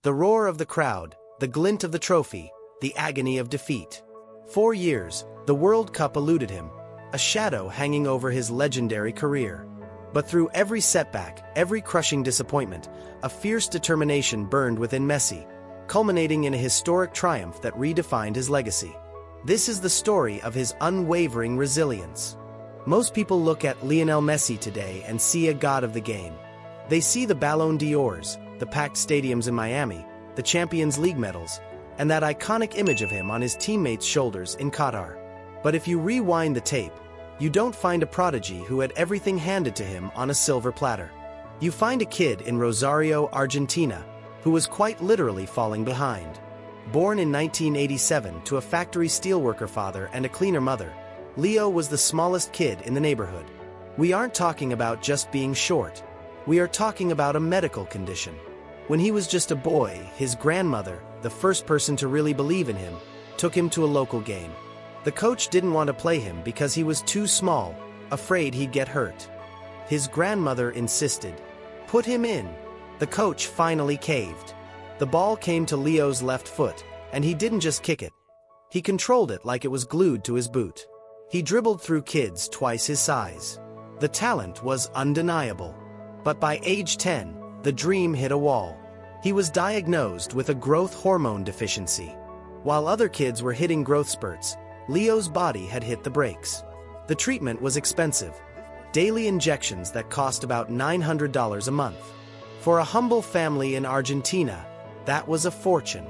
The roar of the crowd, the glint of the trophy, the agony of defeat. 4 years, the World Cup eluded him, a shadow hanging over his legendary career. But through every setback, every crushing disappointment, a fierce determination burned within Messi, culminating in a historic triumph that redefined his legacy. This is the story of his unwavering resilience. Most people look at Lionel Messi today and see a god of the game. They see the Ballon d'Ors, the packed stadiums in Miami, the Champions League medals, and that iconic image of him on his teammates' shoulders in Qatar. But if you rewind the tape, you don't find a prodigy who had everything handed to him on a silver platter. You find a kid in Rosario, Argentina, who was quite literally falling behind. Born in 1987 to a factory steelworker father and a cleaner mother, Leo was the smallest kid in the neighborhood. We aren't talking about just being short. We are talking about a medical condition. When he was just a boy, his grandmother, the first person to really believe in him, took him to a local game. The coach didn't want to play him because he was too small, afraid he'd get hurt. His grandmother insisted. Put him in. The coach finally caved. The ball came to Leo's left foot, and he didn't just kick it. He controlled it like it was glued to his boot. He dribbled through kids twice his size. The talent was undeniable. But by age 10, the dream hit a wall. He was diagnosed with a growth hormone deficiency. While other kids were hitting growth spurts, Leo's body had hit the brakes. The treatment was expensive. Daily injections that cost about $900 a month. For a humble family in Argentina, that was a fortune.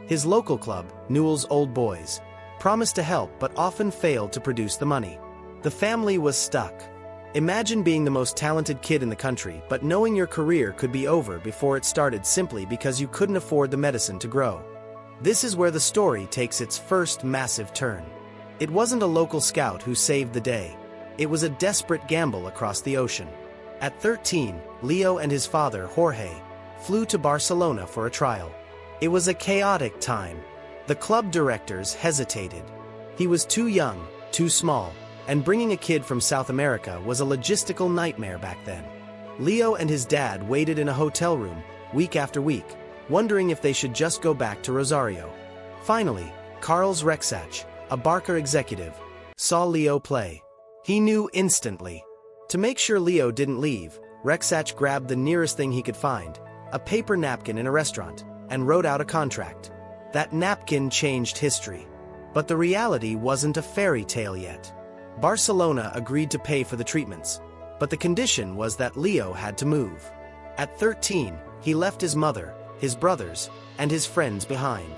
His local club, Newell's Old Boys, promised to help but often failed to produce the money. The family was stuck. Imagine being the most talented kid in the country but knowing your career could be over before it started simply because you couldn't afford the medicine to grow. This is where the story takes its first massive turn. It wasn't a local scout who saved the day. It was a desperate gamble across the ocean. At 13, Leo and his father, Jorge, flew to Barcelona for a trial. It was a chaotic time. The club directors hesitated. He was too young, too small, and bringing a kid from South America was a logistical nightmare back then. Leo and his dad waited in a hotel room, week after week, wondering if they should just go back to Rosario. Finally, Carlos Rexach, a Barca executive, saw Leo play. He knew instantly. To make sure Leo didn't leave, Rexach grabbed the nearest thing he could find, a paper napkin in a restaurant, and wrote out a contract. That napkin changed history. But the reality wasn't a fairy tale yet. Barcelona agreed to pay for the treatments, but the condition was that Leo had to move. At 13, he left his mother, his brothers, and his friends behind.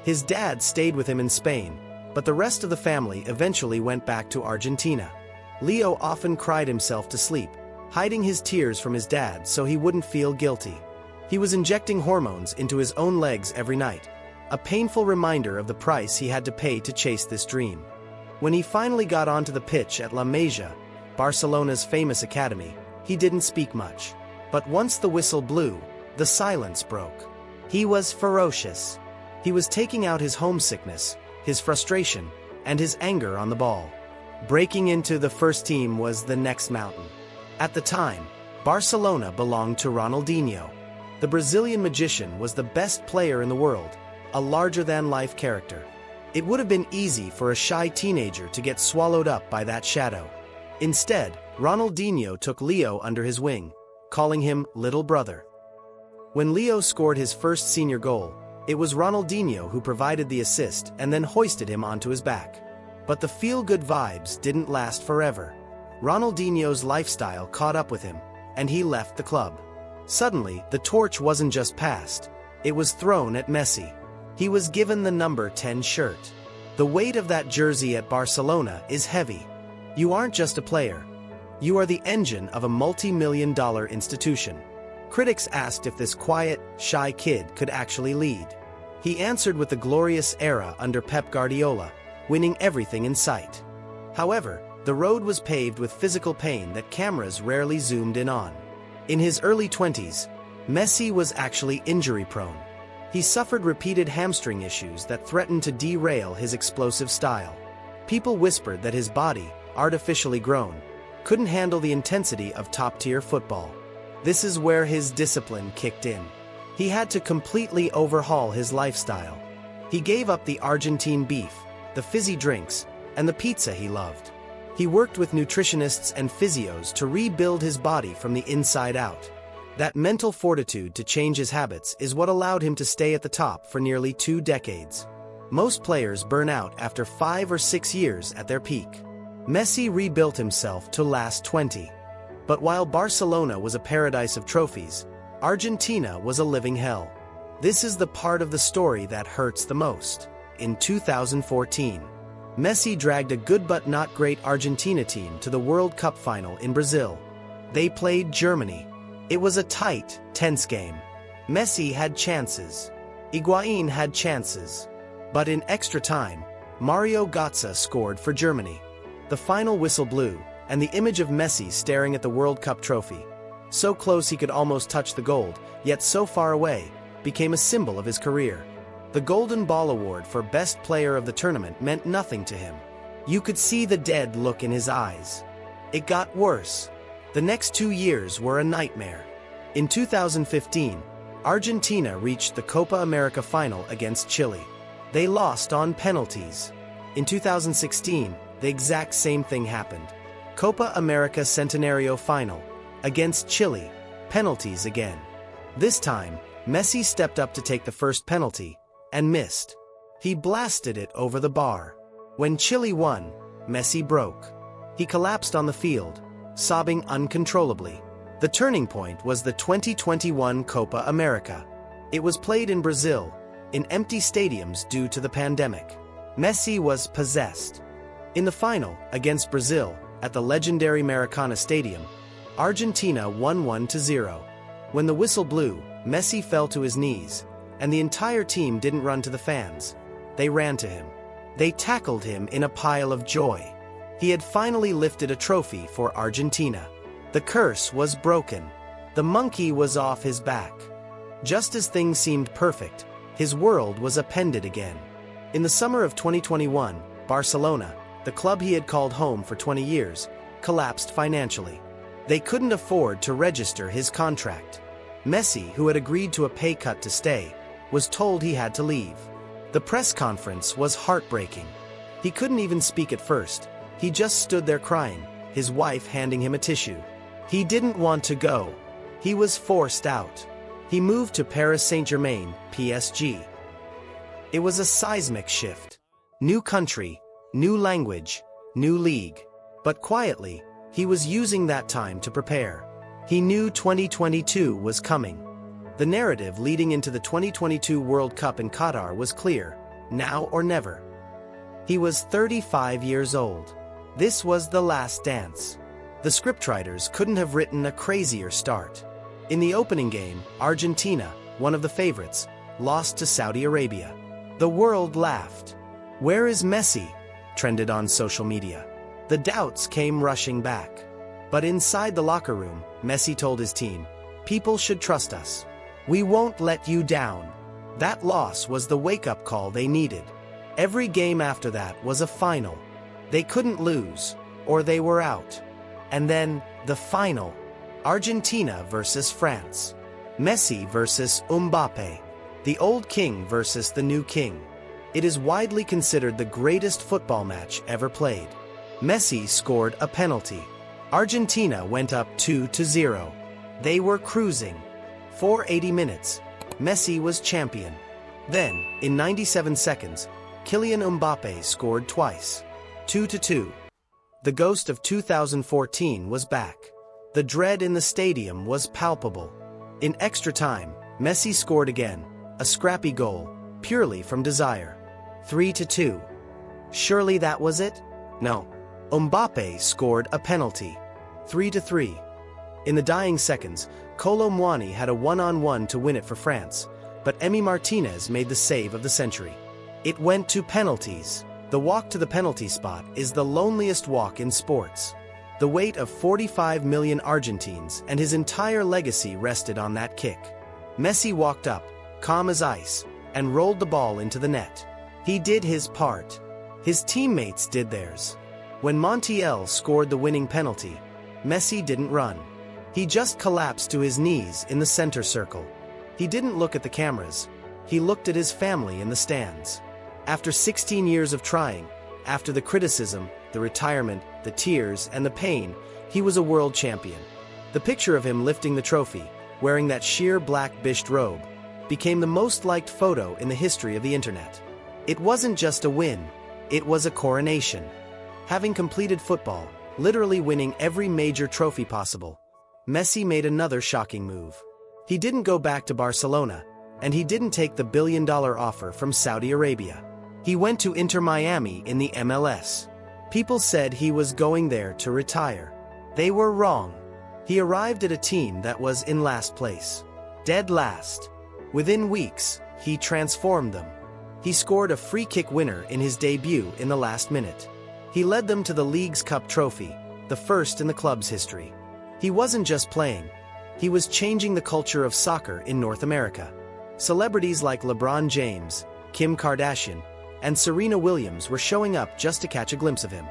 His dad stayed with him in Spain, but the rest of the family eventually went back to Argentina. Leo often cried himself to sleep, hiding his tears from his dad so he wouldn't feel guilty. He was injecting hormones into his own legs every night, a painful reminder of the price he had to pay to chase this dream. When he finally got onto the pitch at La Masia, Barcelona's famous academy, he didn't speak much. But once the whistle blew, the silence broke. He was ferocious. He was taking out his homesickness, his frustration, and his anger on the ball. Breaking into the first team was the next mountain. At the time, Barcelona belonged to Ronaldinho. The Brazilian magician was the best player in the world, a larger-than-life character. It would have been easy for a shy teenager to get swallowed up by that shadow. Instead, Ronaldinho took Leo under his wing, calling him little brother. When Leo scored his first senior goal, it was Ronaldinho who provided the assist and then hoisted him onto his back. But the feel-good vibes didn't last forever. Ronaldinho's lifestyle caught up with him, and he left the club. Suddenly, the torch wasn't just passed, it was thrown at Messi. He was given the number 10 shirt. The weight of that jersey at Barcelona is heavy. You aren't just a player. You are the engine of a multi-million-dollar institution. Critics asked if this quiet, shy kid could actually lead. He answered with the glorious era under Pep Guardiola, winning everything in sight. However, the road was paved with physical pain that cameras rarely zoomed in on. In his early 20s, Messi was actually injury-prone. He suffered repeated hamstring issues that threatened to derail his explosive style. People whispered that his body, artificially grown, couldn't handle the intensity of top-tier football. This is where his discipline kicked in. He had to completely overhaul his lifestyle. He gave up the Argentine beef, the fizzy drinks, and the pizza he loved. He worked with nutritionists and physios to rebuild his body from the inside out. That mental fortitude to change his habits is what allowed him to stay at the top for nearly 2 decades. Most players burn out after 5 or 6 years at their peak. Messi rebuilt himself to last 20. But while Barcelona was a paradise of trophies, Argentina was a living hell. This is the part of the story that hurts the most. In 2014, Messi dragged a good but not great Argentina team to the World Cup final in Brazil. They played Germany. It was a tight, tense game. Messi had chances. Higuaín had chances. But in extra time, Mario Götze scored for Germany. The final whistle blew, and the image of Messi staring at the World Cup trophy, so close he could almost touch the gold, yet so far away, became a symbol of his career. The Golden Ball Award for Best Player of the tournament meant nothing to him. You could see the dead look in his eyes. It got worse. The next 2 years were a nightmare. In 2015, Argentina reached the Copa America final against Chile. They lost on penalties. In 2016, the exact same thing happened. Copa America Centenario final, against Chile, penalties again. This time, Messi stepped up to take the first penalty, and missed. He blasted it over the bar. When Chile won, Messi broke. He collapsed on the field, sobbing uncontrollably. The turning point was the 2021 Copa America. It was played in Brazil, in empty stadiums due to the pandemic. Messi was possessed. In the final, against Brazil, at the legendary Maracana Stadium, Argentina won 1-0. When the whistle blew, Messi fell to his knees, and the entire team didn't run to the fans. They ran to him. They tackled him in a pile of joy. He had finally lifted a trophy for Argentina. The curse was broken. The monkey was off his back. Just as things seemed perfect, his world was upended again. In the summer of 2021, Barcelona, the club he had called home for 20 years, collapsed financially. They couldn't afford to register his contract. Messi, who had agreed to a pay cut to stay, was told he had to leave. The press conference was heartbreaking. He couldn't even speak at first. He just stood there crying, his wife handing him a tissue. He didn't want to go. He was forced out. He moved to Paris Saint-Germain, PSG. It was a seismic shift. New country, new language, new league. But quietly, he was using that time to prepare. He knew 2022 was coming. The narrative leading into the 2022 World Cup in Qatar was clear: now or never. He was 35 years old. This was the last dance. The scriptwriters couldn't have written a crazier start. In the opening game, Argentina, one of the favorites, lost to Saudi Arabia. The world laughed. "Where is Messi?" trended on social media. The doubts came rushing back. But inside the locker room, Messi told his team, "People should trust us. We won't let you down." That loss was the wake-up call they needed. Every game after that was a final. They couldn't lose, or they were out. And then, the final. Argentina versus France. Messi versus Mbappe. The old king versus the new king. It is widely considered the greatest football match ever played. Messi scored a penalty. Argentina went up 2-0. They were cruising. For 80 minutes, Messi was champion. Then, in 97 seconds, Kylian Mbappe scored twice. 2-2. The ghost of 2014 was back. The dread in the stadium was palpable. In extra time, Messi scored again, a scrappy goal, purely from desire. 3-2. Surely that was it? No. Mbappe scored a penalty. 3-3. In the dying seconds, Kolo Muani had a one-on-one to win it for France, but Emi Martinez made the save of the century. It went to penalties. The walk to the penalty spot is the loneliest walk in sports. The weight of 45 million Argentines and his entire legacy rested on that kick. Messi walked up, calm as ice, and rolled the ball into the net. He did his part. His teammates did theirs. When Montiel scored the winning penalty, Messi didn't run. He just collapsed to his knees in the center circle. He didn't look at the cameras. He looked at his family in the stands. After 16 years of trying, after the criticism, the retirement, the tears, and the pain, he was a world champion. The picture of him lifting the trophy, wearing that sheer black bished robe, became the most liked photo in the history of the internet. It wasn't just a win, it was a coronation. Having completed football, literally winning every major trophy possible, Messi made another shocking move. He didn't go back to Barcelona, and he didn't take the billion-dollar offer from Saudi Arabia. He went to Inter Miami in the MLS. People said he was going there to retire. They were wrong. He arrived at a team that was in last place. Dead last. Within weeks, he transformed them. He scored a free kick winner in his debut in the last minute. He led them to the League's Cup trophy, the first in the club's history. He wasn't just playing. He was changing the culture of soccer in North America. Celebrities like LeBron James, Kim Kardashian, and Serena Williams were showing up just to catch a glimpse of him.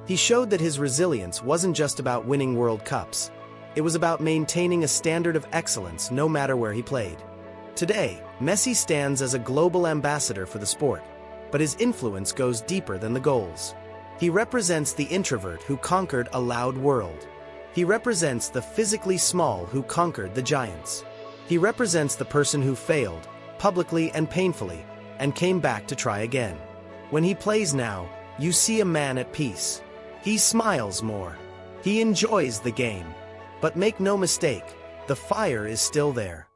He showed that his resilience wasn't just about winning World Cups. It was about maintaining a standard of excellence no matter where he played. Today, Messi stands as a global ambassador for the sport, but his influence goes deeper than the goals. He represents the introvert who conquered a loud world. He represents the physically small who conquered the giants. He represents the person who failed, publicly and painfully, and came back to try again. When he plays now, you see a man at peace. He smiles more. He enjoys the game. But make no mistake, the fire is still there.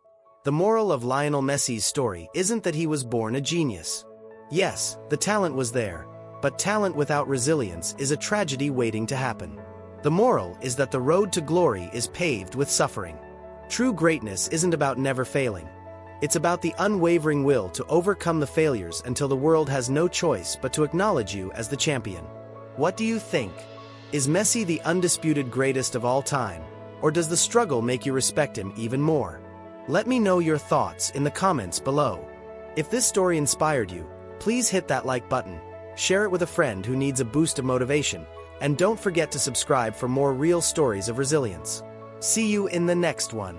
The moral of Lionel Messi's story isn't that he was born a genius. Yes, the talent was there, but talent without resilience is a tragedy waiting to happen. The moral is that the road to glory is paved with suffering. True greatness isn't about never failing. It's about the unwavering will to overcome the failures until the world has no choice but to acknowledge you as the champion. What do you think? Is Messi the undisputed greatest of all time, or does the struggle make you respect him even more? Let me know your thoughts in the comments below. If this story inspired you, please hit that like button, share it with a friend who needs a boost of motivation, and don't forget to subscribe for more real stories of resilience. See you in the next one.